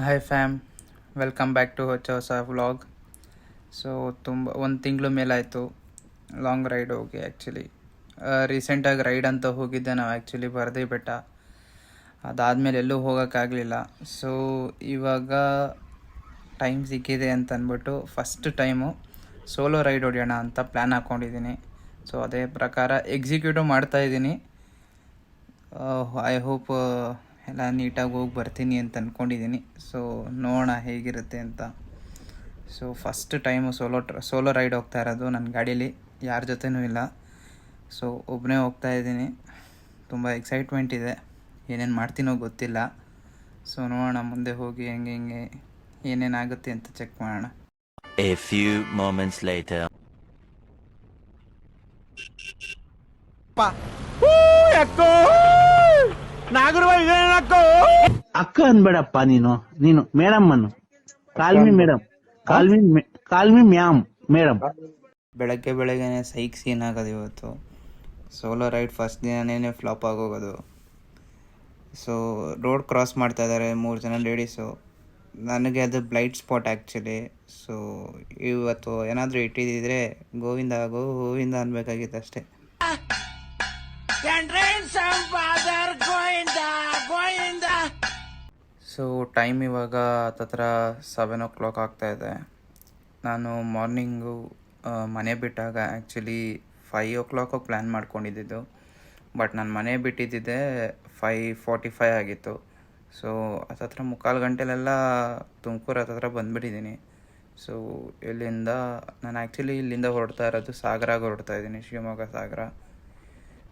Hi fam, welcome back to ಹೊಸ vlog. So ಒಂದು ತಿಂಗಳು ಮೇಲಾಯಿತು ಲಾಂಗ್ ರೈಡ್ ಹೋಗಿ. ಆ್ಯಕ್ಚುಲಿ ರೀಸೆಂಟಾಗಿ ರೈಡ್ ಅಂತ ಹೋಗಿದ್ದೆ ನಾವು, ಆ್ಯಕ್ಚುಲಿ ಬರದೇ ಬೆಟ್ಟ. ಅದಾದಮೇಲೆ ಎಲ್ಲೂ ಹೋಗೋಕ್ಕಾಗಲಿಲ್ಲ. ಸೊ ಇವಾಗ ಟೈಮ್ ಸಿಕ್ಕಿದೆ ಅಂತ ಅಂದ್ಬಿಟ್ಟು ಫಸ್ಟ್ ಟೈಮು ಸೋಲೋ ರೈಡ್ ಹೊಡೆಯೋಣ ಅಂತ ಪ್ಲ್ಯಾನ್ ಹಾಕ್ಕೊಂಡಿದ್ದೀನಿ. ಸೊ ಅದೇ ಪ್ರಕಾರ ಎಕ್ಸಿಕ್ಯೂಟಿವ್ ಮಾಡ್ತಾಯಿದ್ದೀನಿ. ಐ ಹೋಪ್ ಎಲ್ಲ ನೀಟಾಗಿ ಹೋಗಿ ಬರ್ತೀನಿ ಅಂತ ಅಂದ್ಕೊಂಡಿದ್ದೀನಿ. ಸೊ ನೋಡೋಣ ಹೇಗಿರುತ್ತೆ ಅಂತ. So first time solo ride ಹೋಗ್ತಾ ಇರೋದು ನನ್ನ ಗಾಡೀಲಿ, ಯಾರ ಜೊತೆನೂ ಇಲ್ಲ. ಸೊ ಒಬ್ಬನೇ ಹೋಗ್ತಾ ಇದ್ದೀನಿ. ತುಂಬ ಎಕ್ಸೈಟ್ಮೆಂಟ್ ಇದೆ, ಏನೇನು ಮಾಡ್ತೀನೋ ಗೊತ್ತಿಲ್ಲ. ಸೊ ನೋಡೋಣ ಮುಂದೆ ಹೋಗಿ ಹೆಂಗೆ ಏನೇನಾಗುತ್ತೆ ಅಂತ ಚೆಕ್ ಮಾಡೋಣ. A few moments later. ಅಕ್ಕ ಅನ್ಬೇಡಪ್ಪ, ನೀನು ಮೇಡಮ್ ಅನ್ನು. Call me madam, call me ma'am madam. ಬೆಳಗ್ಗೆನೇ ಸೈಕ್ ಸೀನ್ ಆಗೋದು ಇವತ್ತು. ಸೋಲೋ ರೈಡ್ ಫಸ್ಟ್ ದಿನನೇ ಫ್ಲಾಪ್ ಆಗೋಗೋದು. ಸೊ ರೋಡ್ ಕ್ರಾಸ್ ಮಾಡ್ತಾ ಇದ್ದಾರೆ 3 ಜನ ಲೇಡೀಸು. ನನಗೆ ಅದು ಬ್ಲೈಂಡ್ ಸ್ಪಾಟ್ ಆ್ಯಕ್ಚುಲಿ. ಸೊ ಇವತ್ತು ಏನಾದರೂ ಇಟ್ಟಿದ್ದಿದ್ರೆ ಗೋವಿಂದ ಅನ್ಬೇಕಾಗಿತ್ತು ಅಷ್ಟೇ. ಸೊ ಟೈಮ್ ಇವಾಗ ಹತ್ತತ್ರ 7 o'clock ಆಗ್ತಾಯಿದೆ. ನಾನು ಮಾರ್ನಿಂಗು ಮನೆ ಬಿಟ್ಟಾಗ ಆ್ಯಕ್ಚುಲಿ 5 o'clock ಪ್ಲ್ಯಾನ್ ಮಾಡ್ಕೊಂಡಿದ್ದು. ಬಟ್ ನಾನು ಮನೆ ಬಿಟ್ಟಿದ್ದೆ 5:45 ಆಗಿತ್ತು. ಸೊ ಹತ್ತತ್ರ 3/4 ಗಂಟೆಲೆಲ್ಲ ತುಮಕೂರು ಹತ್ತತ್ರ ಬಂದುಬಿಟ್ಟಿದ್ದೀನಿ. ಸೊ ಇಲ್ಲಿಂದ ನಾನು ಆ್ಯಕ್ಚುಲಿ ಇಲ್ಲಿಂದ ಹೊರಡ್ತಾ ಇರೋದು ಸಾಗರಾಗ ಹೊರಡ್ತಾ ಇದ್ದೀನಿ, ಶಿವಮೊಗ್ಗ ಸಾಗರ.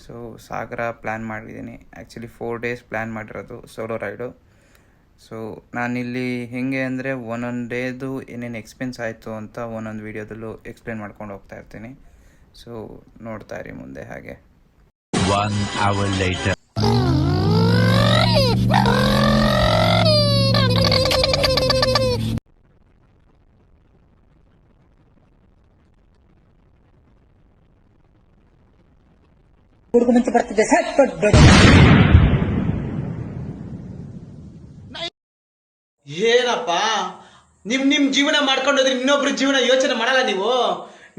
ಸೊ ಸಾಗರ ಪ್ಲ್ಯಾನ್ ಮಾಡಿದ್ದೀನಿ. ಆ್ಯಕ್ಚುಲಿ 4 days ಪ್ಲ್ಯಾನ್ ಮಾಡಿರೋದು ಸೋಲೋ ರೈಡು. ಸೊ ನಾನಿಲ್ಲಿ ಹೇಗೆ ಅಂದರೆ ಒಂದೊಂದು ಡೇದು ಏನೇನು ಎಕ್ಸ್ಪೆನ್ಸ್ ಆಯಿತು ಅಂತ ಒಂದೊಂದು ವೀಡಿಯೋದಲ್ಲೂ ಎಕ್ಸ್ಪ್ಲೇನ್ ಮಾಡ್ಕೊಂಡು ಹೋಗ್ತಾ ಇರ್ತೀನಿ. ಸೊ ನೋಡ್ತಾ ಇರಿ ಮುಂದೆ ಹಾಗೆ. 1 hour later. ಹುಡುಗನಂತೆ ಬರ್ತಿದ್ದೆ ಏನಪ್ಪ ನಿಮ್ ಜೀವನ ಮಾಡ್ಕೊಂಡೋದ್ರೆ ಇನ್ನೊಬ್ರ ಜೀವನ ಯೋಚನೆ ಮಾಡಲ್ಲ ನೀವು.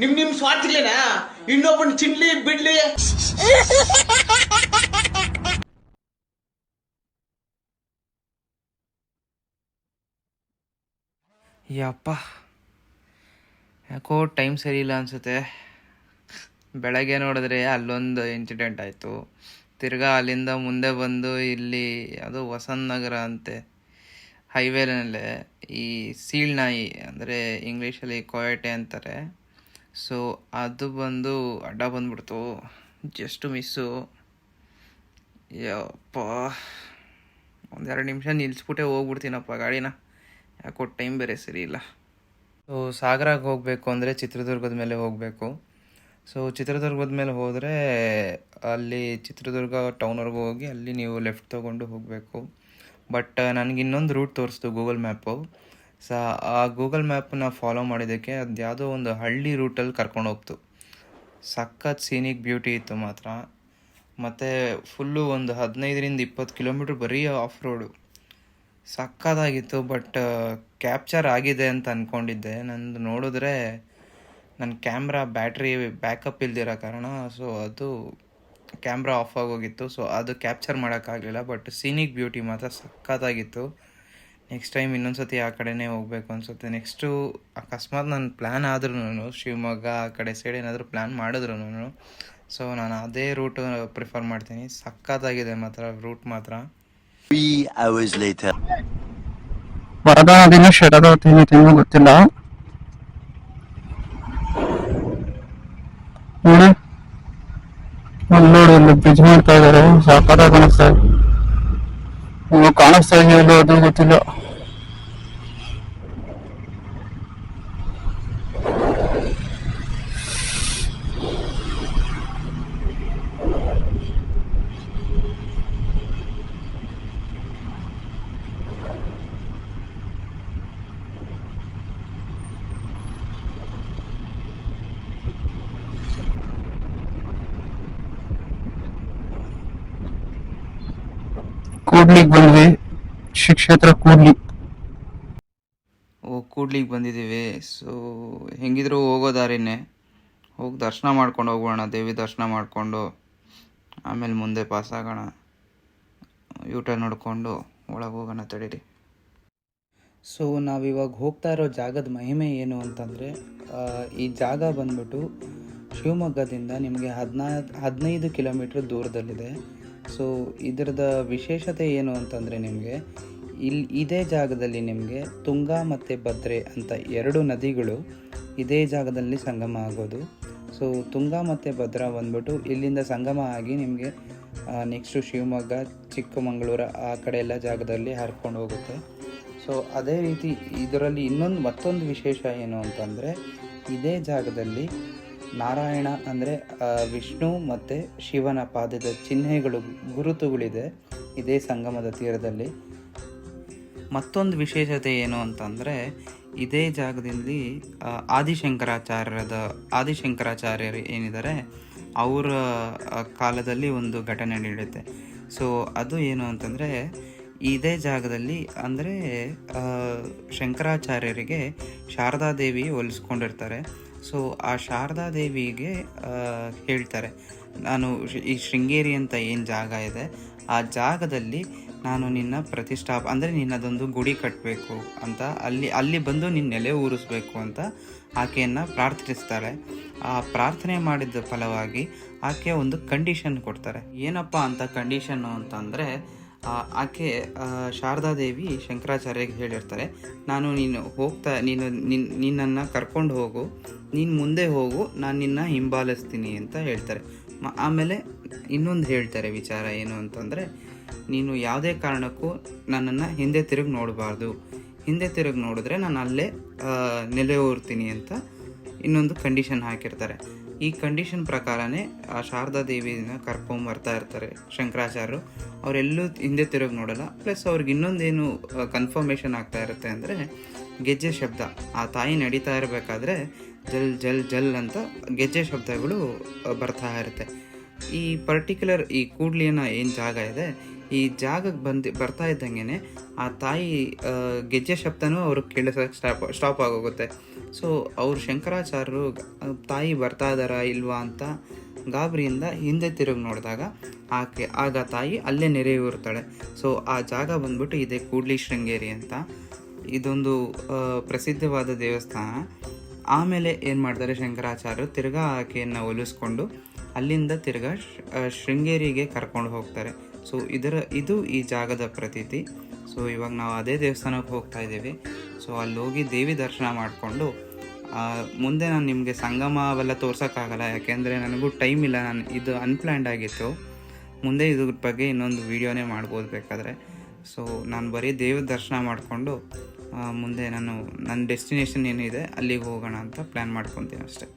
ನಿಮ್ ಸ್ವಾರ್ಥಿಗಳೇನಾ? ಇನ್ನೊಬ್ಬನ ಚಿನ್ಲಿ ಬಿಡ್ಲಿ. ಯಪ್ಪ, ಯಾಕೋ ಟೈಮ್ ಸರಿ ಇಲ್ಲ ಅನಿಸುತ್ತೆ. ಬೆಳಗ್ಗೆ ನೋಡಿದ್ರೆ ಅಲ್ಲೊಂದು ಇನ್ಸಿಡೆಂಟ್ ಆಯಿತು. ತಿರ್ಗಾ ಅಲ್ಲಿಂದ ಮುಂದೆ ಬಂದು ಇಲ್ಲಿ ಅದು ವಸಂತ ನಗರ ಅಂತೆ ಹೈವೇನಲ್ಲೇ ಈ ಸೀಳ್ನಾಯಿ, ಅಂದರೆ ಇಂಗ್ಲೀಷಲ್ಲಿ ಕೊಯಟೆ ಅಂತಾರೆ. ಸೊ ಅದು ಬಂದು ಅಡ್ಡ ಬಂದ್ಬಿಡ್ತು, ಜಸ್ಟ್ ಮಿಸ್ಸು. ಯಪ್ಪ, 1-2 ನಿಮಿಷ ನಿಲ್ಲಿಸ್ಬಿಟ್ಟೆ ಹೋಗ್ಬಿಡ್ತೀನಪ್ಪ ಗಾಡಿನ. ಯಾಕೋ ಟೈಮ್ ಬೇರೆ ಸರಿ ಇಲ್ಲ. ಸೊ ಸಾಗರಾಗೆ ಹೋಗಬೇಕು ಅಂದರೆ ಚಿತ್ರದುರ್ಗದ ಮೇಲೆ ಹೋಗಬೇಕು. ಸೊ ಚಿತ್ರದುರ್ಗದ ಮೇಲೆ ಹೋದರೆ ಅಲ್ಲಿ ಚಿತ್ರದುರ್ಗ ಟೌನ್ವರೆಗೂ ಹೋಗಿ ಅಲ್ಲಿ ನೀವು ಲೆಫ್ಟ್ ತೊಗೊಂಡು ಹೋಗಬೇಕು. ಬಟ್ ನನಗೆ ಇನ್ನೊಂದು ರೂಟ್ ತೋರಿಸ್ತು ಗೂಗಲ್ ಮ್ಯಾಪು. ಸೊ ಆ ಗೂಗಲ್ ಮ್ಯಾಪನ್ನ ಫಾಲೋ ಮಾಡಿದ್ದಕ್ಕೆ ಅದು ಯಾವುದೋ ಒಂದು ಹಳ್ಳಿ ರೂಟಲ್ಲಿ ಕರ್ಕೊಂಡು ಹೋಗ್ತು. ಸಖತ್ ಸೀನಿಕ್ ಬ್ಯೂಟಿ ಇತ್ತು ಮಾತ್ರ. ಮತ್ತು ಫುಲ್ಲು ಒಂದು 15-20 ಕಿಲೋಮೀಟ್ರ್ ಬರೀ ಆಫ್ ರೋಡು, ಸಖತ್ತಾಗಿತ್ತು. ಬಟ್ ಕ್ಯಾಪ್ಚರ್ ಆಗಿದೆ ಅಂತ ಅಂದ್ಕೊಂಡಿದ್ದೆ. ನಂದು ನೋಡಿದ್ರೆ ನನ್ನ ಕ್ಯಾಮ್ರಾ ಬ್ಯಾಟ್ರಿ ಬ್ಯಾಕಪ್ ಇಲ್ದಿರೋ ಕಾರಣ ಸೊ ಅದು ಕ್ಯಾಮ್ರಾ ಆಫ್ ಆಗೋಗಿತ್ತು. ಸೊ ಅದು ಕ್ಯಾಪ್ಚರ್ ಮಾಡೋಕ್ಕಾಗಲಿಲ್ಲ. ಬಟ್ ಸೀನಿಕ್ ಬ್ಯೂಟಿ ಮಾತ್ರ ಸಖತ್ತಾಗಿತ್ತು. ನೆಕ್ಸ್ಟ್ ಟೈಮ್ ಇನ್ನೊಂದು ಸತಿ ಆ ಕಡೆನೇ ಹೋಗಬೇಕು ಅನಿಸುತ್ತೆ. ನೆಕ್ಸ್ಟು ಅಕಸ್ಮಾತ್ ನನ್ನ ಪ್ಲ್ಯಾನ್ ಆದ್ರೂ ಶಿವಮೊಗ್ಗ ಆ ಕಡೆ ಸೈಡ್ ಏನಾದರೂ ಪ್ಲ್ಯಾನ್ ಮಾಡಿದ್ರು ಸೊ ನಾನು ಅದೇ ರೂಟ್ ಪ್ರಿಫರ್ ಮಾಡ್ತೀನಿ. ಸಖತ್ತಾಗಿದೆ ಮಾತ್ರ ರೂಟ್ ಮಾತ್ರ. 3 hours later. ವರದಾ ನದಿನ ಶರದಾವತಿ ಗೊತ್ತಿಲ್ಲ ನೋಡಿ. ಅಲ್ಲಿ ಬ್ರಿಡ್ಜ್ ಮಾಡ್ತಾ ಇದಾರೆ, ಸಾಕಾಗಿ ಕಾಣಿಸ್ತಾ ಇದೆ. ಕಾಣಿಸ್ತಾ ಇದೆಯಲ್ಲ ಅದು ಗೊತ್ತಿಲ್ಲ. ಕೂಡ್ಲಿಗೆ ಬಂದ್ವಿ, ಶ್ರೀ ಕ್ಷೇತ್ರ ಕೂಡ್ಲಿ. ಕೂಡ್ಲಿಗೆ ಬಂದಿದ್ದೀವಿ. ಸೊ ಹೆಂಗಿದ್ರು ಹೋಗೋ ದಾರಿನೇ, ಹೋಗಿ ದರ್ಶನ ಮಾಡ್ಕೊಂಡು ಹೋಗೋಣ, ದೇವಿ ದರ್ಶನ ಮಾಡಿಕೊಂಡು ಆಮೇಲೆ ಮುಂದೆ ಪಾಸ್ ಆಗೋಣ. ಯೂಟರ್ನ್ ನೋಡಿಕೊಂಡು ಒಳಗೆ ಹೋಗೋಣ ತಡೀರಿ. ಸೊ ನಾವಿವಾಗ ಹೋಗ್ತಾ ಇರೋ ಜಾಗದ ಮಹಿಮೆ ಏನು ಅಂತಂದರೆ, ಈ ಜಾಗ ಬಂದ್ಬಿಟ್ಟು ಶಿವಮೊಗ್ಗದಿಂದ ನಿಮಗೆ 15 ಕಿಲೋಮೀಟ್ರ್ ದೂರದಲ್ಲಿದೆ. ಸೊ ಇದರದ ವಿಶೇಷತೆ ಏನು ಅಂತಂದರೆ, ನಿಮಗೆ ಇದೇ ಜಾಗದಲ್ಲಿ ನಿಮಗೆ ತುಂಗಾ ಮತ್ತು ಭದ್ರೆ ಅಂತ 2 ನದಿಗಳು ಇದೇ ಜಾಗದಲ್ಲಿ ಸಂಗಮ ಆಗೋದು. ಸೊ ತುಂಗಾ ಮತ್ತು ಭದ್ರಾ ಬಂದ್ಬಿಟ್ಟು ಇಲ್ಲಿಂದ ಸಂಗಮ ಆಗಿ ನಿಮಗೆ ನೆಕ್ಸ್ಟು ಶಿವಮೊಗ್ಗ, ಚಿಕ್ಕಮಗಳೂರು ಆ ಕಡೆ ಎಲ್ಲ ಜಾಗದಲ್ಲಿ ಹರ್ಕೊಂಡು ಹೋಗುತ್ತೆ. ಸೊ ಅದೇ ರೀತಿ ಇದರಲ್ಲಿ ಮತ್ತೊಂದು ವಿಶೇಷ ಏನು ಅಂತಂದರೆ, ಇದೇ ಜಾಗದಲ್ಲಿ ನಾರಾಯಣ ಅಂದರೆ ವಿಷ್ಣು ಮತ್ತು ಶಿವನ ಪಾದದ ಚಿಹ್ನೆಗಳು, ಗುರುತುಗಳಿದೆ ಇದೇ ಸಂಗಮದ ತೀರದಲ್ಲಿ. ಮತ್ತೊಂದು ವಿಶೇಷತೆ ಏನು ಅಂತಂದರೆ, ಇದೇ ಜಾಗದಲ್ಲಿ ಆದಿಶಂಕರಾಚಾರ್ಯರು ಏನಿದ್ದಾರೆ ಅವರ ಕಾಲದಲ್ಲಿ ಒಂದು ಘಟನೆ ನಡೆಯುತ್ತೆ. ಸೊ ಅದು ಏನು ಅಂತಂದರೆ, ಇದೇ ಜಾಗದಲ್ಲಿ ಅಂದರೆ ಶಂಕರಾಚಾರ್ಯರಿಗೆ ಶಾರದಾದೇವಿ ಹೋಲಿಸ್ಕೊಂಡಿರ್ತಾರೆ. ಸೊ ಆ ಶಾರದಾದೇವಿಗೆ ಹೇಳ್ತಾರೆ, ನಾನು ಈ ಶೃಂಗೇರಿ ಅಂತ ಏನು ಜಾಗ ಇದೆ ಆ ಜಾಗದಲ್ಲಿ ನಾನು ನಿನ್ನ ಅಂದರೆ ನಿನ್ನದೊಂದು ಗುಡಿ ಕಟ್ಟಬೇಕು ಅಂತ, ಅಲ್ಲಿ ಬಂದು ನಿನ್ನ ನೆಲೆ ಊರಿಸ್ಬೇಕು ಅಂತ ಆಕೆಯನ್ನು ಪ್ರಾರ್ಥಿಸ್ತಾಳೆ. ಆ ಪ್ರಾರ್ಥನೆ ಮಾಡಿದ ಫಲವಾಗಿ ಆಕೆ ಒಂದು ಕಂಡೀಷನ್ ಕೊಡ್ತಾರೆ. ಏನಪ್ಪ ಅಂತ ಕಂಡೀಷನ್ನು ಅಂತಂದರೆ, ಆಕೆ ಶಾರದಾದೇವಿ ಶಂಕರಾಚಾರ್ಯಗೆ ಹೇಳಿರ್ತಾರೆ, ನಿನ್ನನ್ನು ಕರ್ಕೊಂಡು ಹೋಗು, ನೀನು ಮುಂದೆ ಹೋಗು, ನಾನು ನಿನ್ನ ಹಿಂಬಾಲಿಸ್ತೀನಿ ಅಂತ ಹೇಳ್ತಾರೆ. ಆಮೇಲೆ ಇನ್ನೊಂದು ಹೇಳ್ತಾರೆ ವಿಚಾರ ಏನು ಅಂತಂದರೆ, ನೀನು ಯಾವುದೇ ಕಾರಣಕ್ಕೂ ನನ್ನನ್ನು ಹಿಂದೆ ತಿರುಗಿ ನೋಡಬಾರ್ದು, ಹಿಂದೆ ತಿರುಗಿ ನೋಡಿದ್ರೆ ನಾನು ಅಲ್ಲೇ ನೆಲೆ ಊರ್ತೀನಿ ಅಂತ ಇನ್ನೊಂದು ಕಂಡೀಷನ್ ಹಾಕಿರ್ತಾರೆ. ಈ ಕಂಡೀಷನ್ ಪ್ರಕಾರನೇ ಆ ಶಾರದಾದೇವಿನ ಕರ್ಕೊಂಬರ್ತಾ ಇರ್ತಾರೆ ಶಂಕರಾಚಾರ್ಯರು. ಅವರೆಲ್ಲೂ ಹಿಂದೆ ತಿರುಗಿ ನೋಡಲ್ಲ. ಪ್ಲಸ್ ಅವ್ರಿಗೆ ಇನ್ನೊಂದೇನು ಕನ್ಫರ್ಮೇಷನ್ ಆಗ್ತಾ ಇರುತ್ತೆ ಅಂದರೆ, ಗೆಜ್ಜೆ ಶಬ್ದ, ಆ ತಾಯಿ ನಡೀತಾ ಇರಬೇಕಾದ್ರೆ ಜಲ್ ಜಲ್ ಜಲ್ ಅಂತ ಗೆಜ್ಜೆ ಶಬ್ದಗಳು ಬರ್ತಾ ಇರುತ್ತೆ. ಈ ಪರ್ಟಿಕ್ಯುಲರ್ ಈ ಕೂಡ್ಲಿನ ಏನು ಜಾಗ ಇದೆ, ಈ ಜಾಗಕ್ಕೆ ಬರ್ತಾ ಇದ್ದಂಗೆ ಆ ತಾಯಿ ಗೆಜ್ಜೆ ಶಬ್ದನೂ ಅವ್ರಿಗೆ ಕೇಳಿಸೋಕ್ಕೆ ಸ್ಟಾಪ್ ಆಗೋಗುತ್ತೆ. ಸೊ ಅವ್ರು ಶಂಕರಾಚಾರ್ಯರು ತಾಯಿ ಬರ್ತಾ ಇದ್ದಾರಾ ಇಲ್ವಾ ಅಂತ ಗಾಬರಿಯಿಂದ ಹಿಂದೆ ತಿರುಗಿ ನೋಡಿದಾಗ ಆಗ ತಾಯಿ ಅಲ್ಲೇ ನೆರೆಯೂರ್ತಾಳೆ. ಸೊ ಆ ಜಾಗ ಬಂದ್ಬಿಟ್ಟು ಇದೆ ಕೂಡ್ಲಿ ಶೃಂಗೇರಿ ಅಂತ. ಇದೊಂದು ಪ್ರಸಿದ್ಧವಾದ ದೇವಸ್ಥಾನ. ಆಮೇಲೆ ಏನು ಮಾಡ್ತಾರೆ ಶಂಕರಾಚಾರ್ಯರು, ತಿರ್ಗಾ ಆಕೆಯನ್ನು ಒಲಿಸ್ಕೊಂಡು ಅಲ್ಲಿಂದ ತಿರ್ಗಾ ಶೃಂಗೇರಿಗೆ ಕರ್ಕೊಂಡು ಹೋಗ್ತಾರೆ. ಸೊ ಇದು ಈ ಜಾಗದ ಪ್ರತೀತಿ. ಸೊ ಇವಾಗ ನಾವು ಅದೇ ದೇವಸ್ಥಾನಕ್ಕೆ ಹೋಗ್ತಾ ಇದ್ದೀವಿ. ಸೊ ಅಲ್ಲಿ ಹೋಗಿ ದೇವಿ ದರ್ಶನ ಮಾಡಿಕೊಂಡು ಮುಂದೆ ನಾನು ನಿಮಗೆ ಸಂಗಮ ಅವೆಲ್ಲ ತೋರ್ಸೋಕ್ಕಾಗಲ್ಲ, ಯಾಕೆಂದರೆ ನನಗೂ ಟೈಮ್ ಇಲ್ಲ. ಇದು ಅನ್ಪ್ಲ್ಯಾಂಡ್ ಆಗಿತ್ತು. ಮುಂದೆ ಇದ್ರ ಬಗ್ಗೆ ಇನ್ನೊಂದು ವೀಡಿಯೋನೇ ಮಾಡ್ಬೋದು ಬೇಕಾದರೆ. ಸೊ ನಾನು ಬರೀ ದೇವಿ ದರ್ಶನ ಮಾಡಿಕೊಂಡು ಮುಂದೆ ನನ್ನ ಡೆಸ್ಟಿನೇಷನ್ ಏನಿದೆ ಅಲ್ಲಿಗೆ ಹೋಗೋಣ ಅಂತ ಪ್ಲ್ಯಾನ್ ಮಾಡ್ಕೊತೀನಿ ಅಷ್ಟೇ.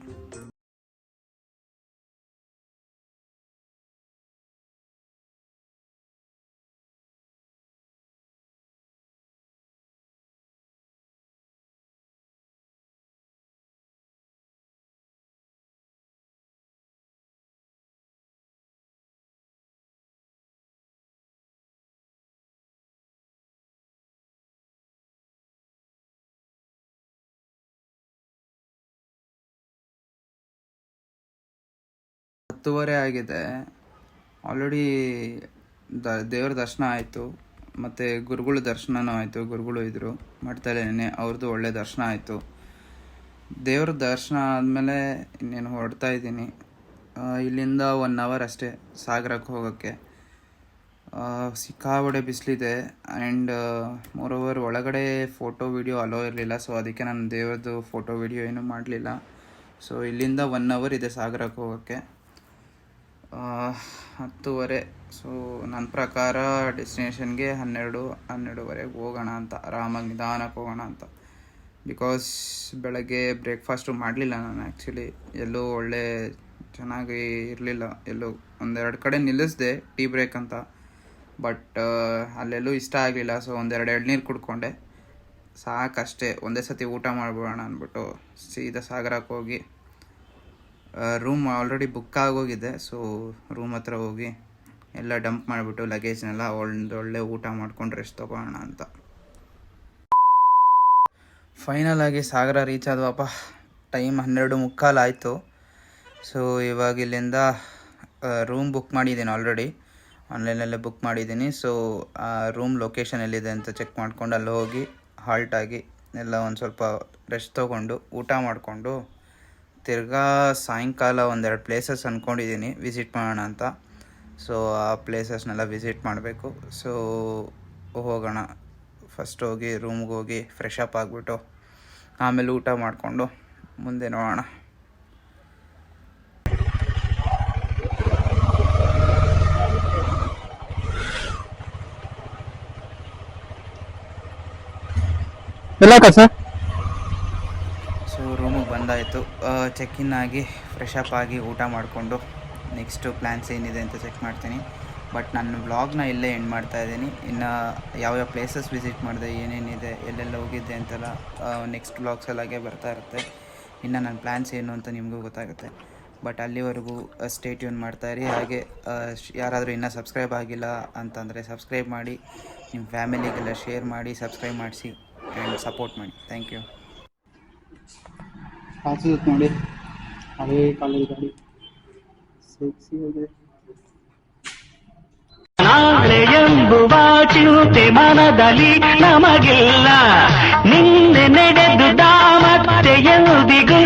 ಹತ್ತುವರೆ ಆಗಿದೆ. ಆಲ್ರೆಡಿ ದೇವ್ರ ದರ್ಶನ ಆಯಿತು, ಮತ್ತು ಗುರುಗಳ ದರ್ಶನನೂ ಆಯಿತು. ಗುರುಗಳು ಇದ್ದರು ಮಠದಲ್ಲೇನೆ, ಅವ್ರದ್ದು ಒಳ್ಳೆ ದರ್ಶನ ಆಯಿತು. ದೇವ್ರ ದರ್ಶನ ಆದಮೇಲೆ ಇನ್ನೇನು ಹೊರಡ್ತಾ ಇದ್ದೀನಿ. ಇಲ್ಲಿಂದ 1 ಅವರ್ ಅಷ್ಟೇ ಸಾಗರಕ್ಕೆ ಹೋಗೋಕ್ಕೆ. ಸಿಕ್ಕಾಬಡೆ ಬಿಸಿಲಿದೆ. ಆ್ಯಂಡ್ ಮೋರೋವರ್ ಒಳಗಡೆ ಫೋಟೋ ವಿಡಿಯೋ ಅಲೋ ಇರಲಿಲ್ಲ. ಸೊ ಅದಕ್ಕೆ ನಾನು ದೇವ್ರದ್ದು ಫೋಟೋ ವಿಡಿಯೋ ಏನೂ ಮಾಡಲಿಲ್ಲ. ಸೊ ಇಲ್ಲಿಂದ 1 ಅವರ್ ಇದೆ ಸಾಗರಕ್ಕೆ ಹೋಗೋಕ್ಕೆ. 10:30. ಸೊ ನನ್ನ ಪ್ರಕಾರ ಡೆಸ್ಟಿನೇಷನ್ಗೆ 12-12:30 ಹೋಗೋಣ ಅಂತ, ಆರಾಮಾಗಿ ನಿಧಾನಕ್ಕೆ ಹೋಗೋಣ ಅಂತ. ಬಿಕಾಸ್ ಬೆಳಗ್ಗೆ ಬ್ರೇಕ್ಫಾಸ್ಟು ಮಾಡಲಿಲ್ಲ ನಾನು. ಆ್ಯಕ್ಚುಲಿ ಎಲ್ಲೂ ಒಳ್ಳೆ ಚೆನ್ನಾಗಿ ಇರಲಿಲ್ಲ. ಎಲ್ಲೂ 1-2 ಕಡೆ ನಿಲ್ಲಿಸಿದೆ ಟೀ ಬ್ರೇಕ್ ಅಂತ, ಬಟ್ ಅಲ್ಲೆಲ್ಲೂ ಇಷ್ಟ ಆಗಲಿಲ್ಲ. ಸೊ 1-2 ಎಳ್ನೀರು ಕುಡ್ಕೊಂಡೆ, ಸಾಕಷ್ಟೇ. ಒಂದೇ ಸತಿ ಊಟ ಮಾಡ್ಬಿಡೋಣ ಅಂದ್ಬಿಟ್ಟು ಸೀದಾ ಸಾಗರಕ್ಕೆ ಹೋಗಿ ರೂಮ್ ಆಲ್ರೆಡಿ ಬುಕ್ ಆಗೋಗಿದೆ. ಸೊ ರೂಮ್ ಹತ್ರ ಹೋಗಿ ಎಲ್ಲ ಡಂಪ್ ಮಾಡಿಬಿಟ್ಟು ಲಗೇಜ್ನೆಲ್ಲ ಒಳ್ಳೆ ಊಟ ಮಾಡ್ಕೊಂಡು ರೆಸ್ಟ್ ತೊಗೊಳ್ಳೋಣ ಅಂತ. ಫೈನಲ್ ಆಗಿ ಸಾಗರ ರೀಚ್ ಆದ್ವಪ್ಪ. ಟೈಮ್ 12:15 ಆಯಿತು. ಸೊ ಇವಾಗ ಇಲ್ಲಿಂದ ರೂಮ್ ಬುಕ್ ಮಾಡಿದ್ದೀನಿ, ಆಲ್ರೆಡಿ ಆನ್ಲೈನಲ್ಲೇ ಬುಕ್ ಮಾಡಿದ್ದೀನಿ. ಸೊ ಆ ರೂಮ್ ಲೊಕೇಶನ್ ಎಲ್ಲಿದೆ ಅಂತ ಚೆಕ್ ಮಾಡ್ಕೊಂಡು ಅಲ್ಲಿ ಹೋಗಿ ಹಾಲ್ಟ್ ಆಗಿ ಎಲ್ಲ ಒಂದು ಸ್ವಲ್ಪ ರೆಸ್ಟ್ ತೊಗೊಂಡು ಊಟ ಮಾಡಿಕೊಂಡು ತಿರ್ಗಾ ಸಾಯಂಕಾಲ ಒಂದೆರಡು ಪ್ಲೇಸಸ್ ಅಂದ್ಕೊಂಡಿದ್ದೀನಿ ವಿಸಿಟ್ ಮಾಡೋಣ ಅಂತ. ಸೊ ಆ ಪ್ಲೇಸಸ್ನೆಲ್ಲ ವಿಸಿಟ್ ಮಾಡಬೇಕು. ಸೊ ಹೋಗೋಣ. ಫಸ್ಟ್ ಹೋಗಿ ರೂಮ್ಗೆ ಹೋಗಿ ಫ್ರೆಶ್ ಅಪ್ ಆಗಿಬಿಟ್ಟು ಆಮೇಲೆ ಊಟ ಮಾಡಿಕೊಂಡು ಮುಂದೆ ನೋಡೋಣ. ಎಲ್ಲ ಸರ್ ಸೊ ರೂಮಿಗೆ ಬಂದಾಯಿತು. ಚೆಕ್ ಇನ್ ಆಗಿ ಫ್ರೆಶ್ ಅಪ್ ಆಗಿ ಊಟ ಮಾಡಿಕೊಂಡು ನೆಕ್ಸ್ಟು ಪ್ಲ್ಯಾನ್ಸ್ ಏನಿದೆ ಅಂತ ಚೆಕ್ ಮಾಡ್ತೀನಿ. ಬಟ್ ನನ್ನ ವ್ಲಾಗ್ನ ಇಲ್ಲೇ ಎಂಡ್ ಮಾಡ್ತಾಯಿದ್ದೀನಿ. ಇನ್ನು ಯಾವ್ಯಾವ ಪ್ಲೇಸಸ್ ವಿಸಿಟ್ ಮಾಡಿದೆ, ಏನೇನಿದೆ, ಎಲ್ಲೆಲ್ಲ ಹೋಗಿದ್ದೆ ಅಂತೆಲ್ಲ ನೆಕ್ಸ್ಟ್ ವ್ಲಾಗ್ಸಲ್ಲಾಗೆ ಬರ್ತಾ ಇರುತ್ತೆ. ಇನ್ನು ನನ್ನ ಪ್ಲ್ಯಾನ್ಸ್ ಏನು ಅಂತ ನಿಮಗೂ ಗೊತ್ತಾಗುತ್ತೆ. ಬಟ್ ಅಲ್ಲಿವರೆಗೂ ಸ್ಟೇ ಟ್ಯೂನ್ ಮಾಡ್ತಾಯಿರಿ. ಹಾಗೆ ಯಾರಾದರೂ ಇನ್ನೂ ಸಬ್ಸ್ಕ್ರೈಬ್ ಆಗಿಲ್ಲ ಅಂತಂದರೆ ಸಬ್ಸ್ಕ್ರೈಬ್ ಮಾಡಿ, ನಿಮ್ಮ ಫ್ಯಾಮಿಲಿಗೆಲ್ಲ ಶೇರ್ ಮಾಡಿ, ಸಬ್ಸ್ಕ್ರೈಬ್ ಮಾಡಿಸಿ ಆ್ಯಂಡ್ ಸಪೋರ್ಟ್ ಮಾಡಿ. Thank you. ನೋಡಿ ಅದೇ ಕಾಲೇಜ್ ಗಾಡಿ ಸೆಕ್ಸಿ ಇದೆ. ಎಂಬುವ ಚಿಂತೆ ಮನದಲ್ಲಿ ನಮಗಿಲ್ಲ, ನಿನ್ನೆ ನಡೆದುದ ಮತ್ತೆ ಎಂದಿಗೂ